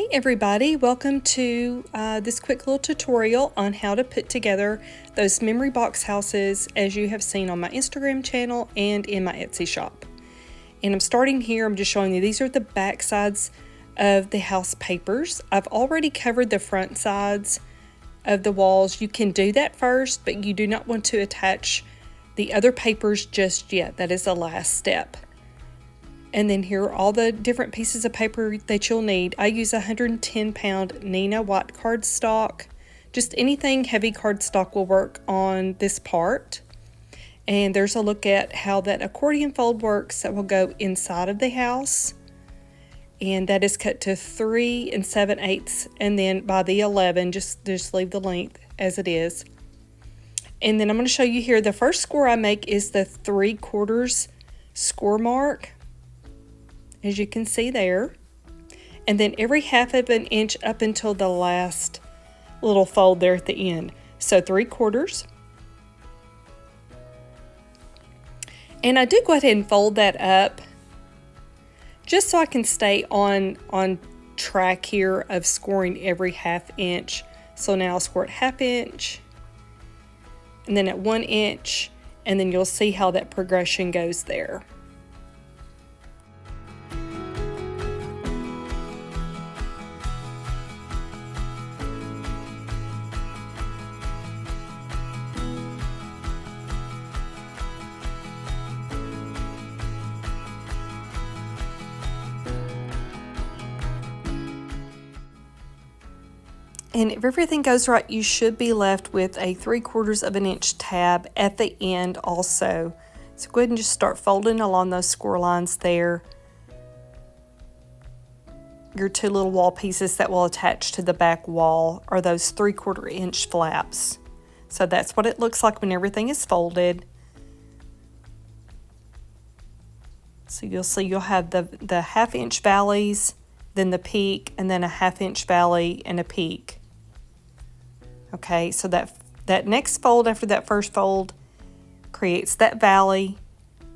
Hey everybody, welcome to this quick little tutorial on how to put together those memory box houses as you have seen on my Instagram channel and in my Etsy shop. And I'm starting here, I'm just showing you these are the back sides of the house papers. I've already covered the front sides of the walls. You can do that first, but you do not want to attach the other papers just yet. That is the last step. And then here are all the different pieces of paper that you'll need. I use 110 pound Nina white cardstock. Just anything heavy cardstock will work on this part. And there's a look at how that accordion fold works that will go inside of the house. And that is cut to 3 7/8, and then by the 11, just leave the length as it is. And then I'm going to show you here, the first score I make is the 3/4 score mark, as you can see there. And then every 1/2 inch up until the last little fold there at the end. So 3/4. And I do go ahead and fold that up just so I can stay on track here of scoring every 1/2 inch. So now I'll score at 1/2 inch and then at 1 inch, and then you'll see how that progression goes there. And if everything goes right, you should be left with a 3/4 inch tab at the end also. So go ahead and just start folding along those score lines there. Your 2 little wall pieces that will attach to the back wall are those 3/4 inch flaps. So that's what it looks like when everything is folded. So you'll see you'll have the 1/2 inch valleys, then the peak, and then a 1/2 inch valley and a peak. Okay, so that next fold after that first fold creates that valley,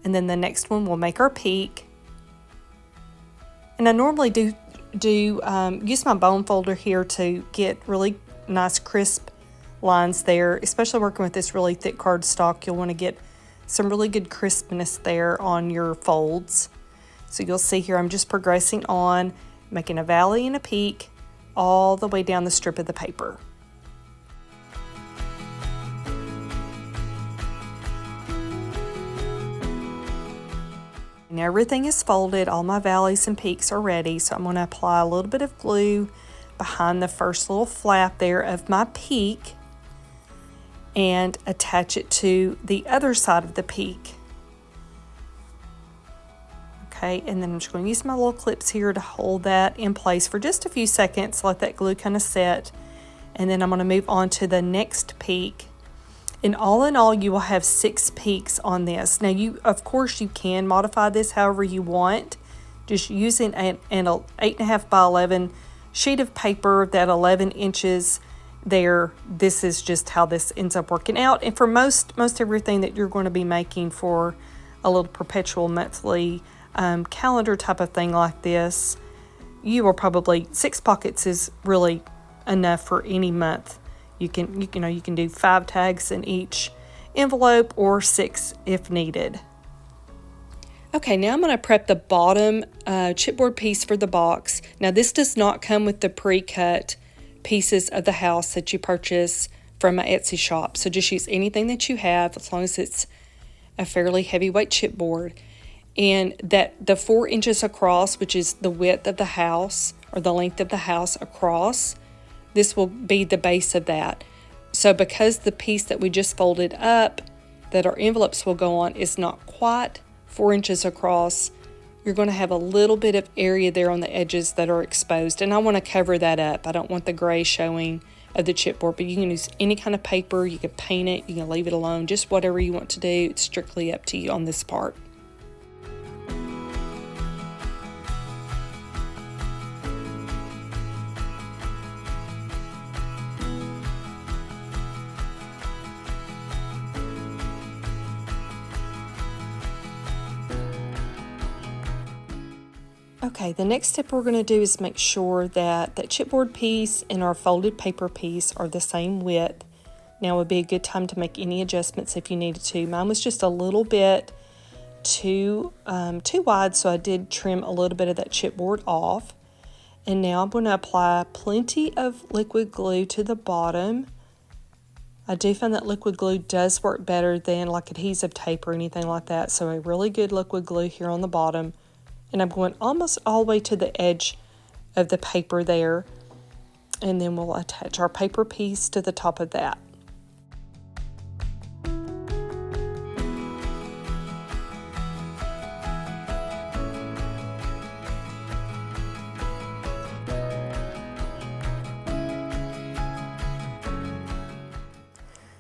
and then the next one will make our peak. And I normally do use my bone folder here to get really nice crisp lines there, especially working with this really thick cardstock. You'll want to get some really good crispness there on your folds. So you'll see here I'm just progressing on, making a valley and a peak all the way down the strip of the paper. Now everything is folded, all my valleys and peaks are ready, so I'm going to apply a little bit of glue behind the first little flap there of my peak and attach it to the other side of the peak. Okay, and then I'm just going to use my little clips here to hold that in place for just a few seconds, let that glue kind of set, and then I'm going to move on to the next peak. And all in all, you will have 6 peaks on this. Now, of course, you can modify this however you want. Just using an 8.5 by 11 sheet of paper, that 11 inches there, this is just how this ends up working out. And for most everything that you're going to be making for a little perpetual monthly calendar type of thing like this, you are probably 6 pockets is really enough for any month. You can do 5 tags in each envelope or 6 if needed. Okay, now I'm going to prep the bottom chipboard piece for the box. Now this does not come with the pre-cut pieces of the house that you purchase from my Etsy shop. So just use anything that you have as long as it's a fairly heavyweight chipboard. And that the 4 inches across, which is the width of the house or the length of the house across, this will be the base of that. So because the piece that we just folded up that our envelopes will go on is not quite 4 inches across, you're going to have a little bit of area there on the edges that are exposed. And I want to cover that up. I don't want the gray showing of the chipboard, but you can use any kind of paper. You can paint it. You can leave it alone. Just whatever you want to do. It's strictly up to you on this part. Okay, the next step we're going to do is make sure that that chipboard piece and our folded paper piece are the same width. Now would be a good time to make any adjustments if you needed to. Mine was just a little bit too wide, so I did trim a little bit of that chipboard off. And now I'm going to apply plenty of liquid glue to the bottom. I do find that liquid glue does work better than like adhesive tape or anything like that, so a really good liquid glue here on the bottom. And I'm going almost all the way to the edge of the paper there, and then we'll attach our paper piece to the top of that.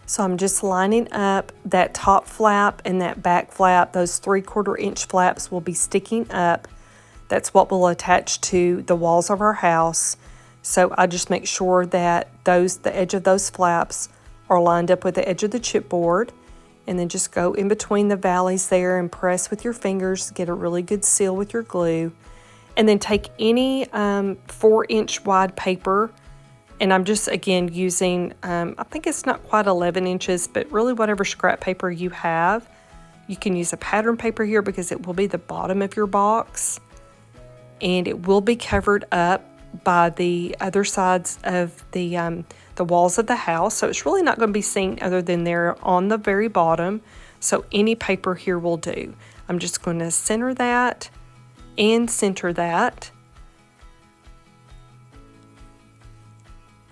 So I'm just lining up that top flap and that back flap. Those 3/4 inch flaps will be sticking up. That's what will attach to the walls of our house. So I just make sure that the edge of those flaps are lined up with the edge of the chipboard, and then just go in between the valleys there and press with your fingers to get a really good seal with your glue. And then take any 4-inch wide paper. And I'm just, again, using, I think it's not quite 11 inches, but really whatever scrap paper you have. You can use a pattern paper here because it will be the bottom of your box. And it will be covered up by the other sides of the walls of the house. So it's really not going to be seen other than there on the very bottom. So any paper here will do. I'm just going to center that and center that.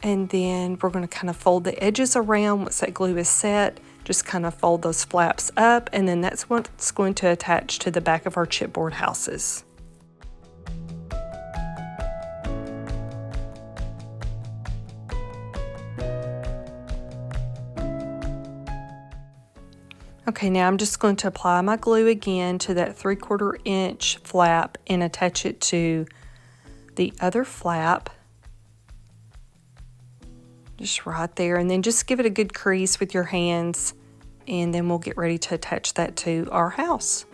And then we're going to kind of fold the edges around once that glue is set. Just kind of fold those flaps up, and then that's what's going to attach to the back of our chipboard houses. Okay, now I'm just going to apply my glue again to that 3/4 inch flap and attach it to the other flap. Just right there, and then just give it a good crease with your hands, and then we'll get ready to attach that to our house.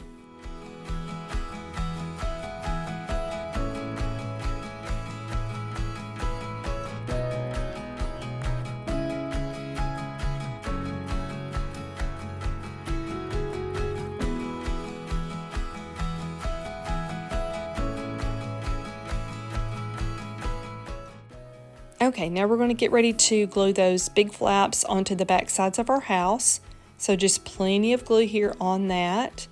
Okay, now we're going to get ready to glue those big flaps onto the back sides of our house. So just plenty of glue here on that.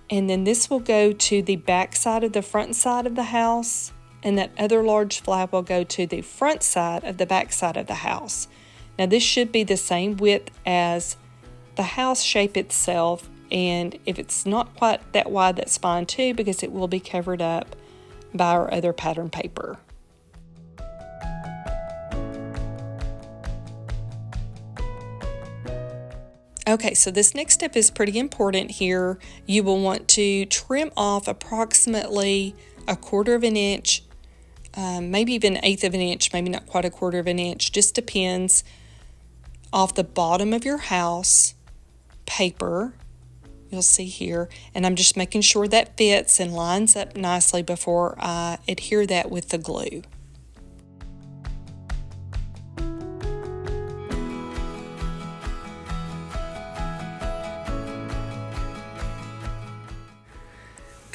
And then this will go to the back side of the front side of the house, and that other large flap will go to the front side of the back side of the house. Now this should be the same width as the house shape itself, and if it's not quite that wide, that's fine too, because it will be covered up by our other pattern paper. Okay, so this next step is pretty important here. You will want to trim off approximately 1/4 of an inch, maybe even 1/8 of an inch, maybe not quite 1/4 of an inch, just depends, off the bottom of your house paper. You'll see here, and I'm just making sure that fits and lines up nicely before I adhere that with the glue.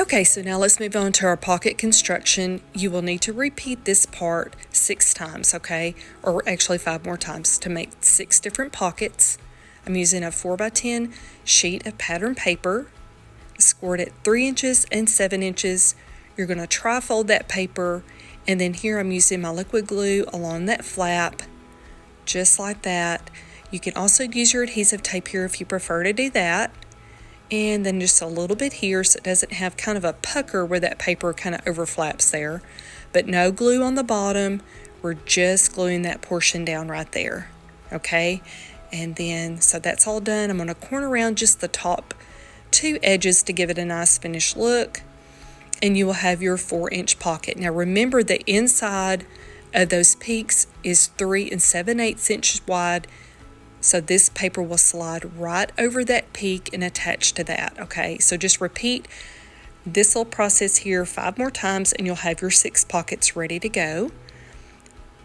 Okay, so now let's move on to our pocket construction. You will need to repeat this part 6 times, okay? Or actually 5 more times to make 6 different pockets. I'm using a 4x10 sheet of pattern paper. Scored at 3 inches and 7 inches. You're going to tri-fold that paper, and then here I'm using my liquid glue along that flap, just like that. You can also use your adhesive tape here if you prefer to do that. And then just a little bit here so it doesn't have kind of a pucker where that paper kind of overflaps there. But no glue on the bottom. We're just gluing that portion down right there. Okay? And then, so that's all done. I'm going to corner around just the top 2 edges to give it a nice finished look. And you will have your 4-inch pocket. Now remember, the inside of those peaks is 3 7/8 inches wide. So this paper will slide right over that peak and attach to that, okay? So just repeat This will process here 5 more times and you'll have your 6 pockets ready to go.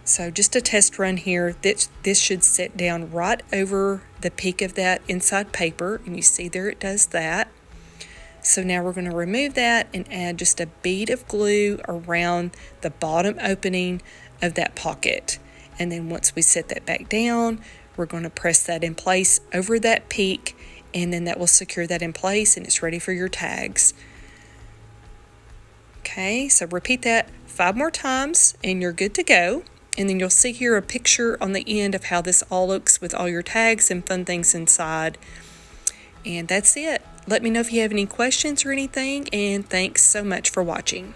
So just a test run here, this should sit down right over the peak of that inside paper, and you see there it does that. So now we're going to remove that and add just a bead of glue around the bottom opening of that pocket. And then once we set that back down, we're going to press that in place over that peak, and then that will secure that in place and it's ready for your tags. Okay, so repeat that 5 more times and you're good to go. And then you'll see here a picture on the end of how this all looks with all your tags and fun things inside. And that's it. Let me know if you have any questions or anything, and thanks so much for watching.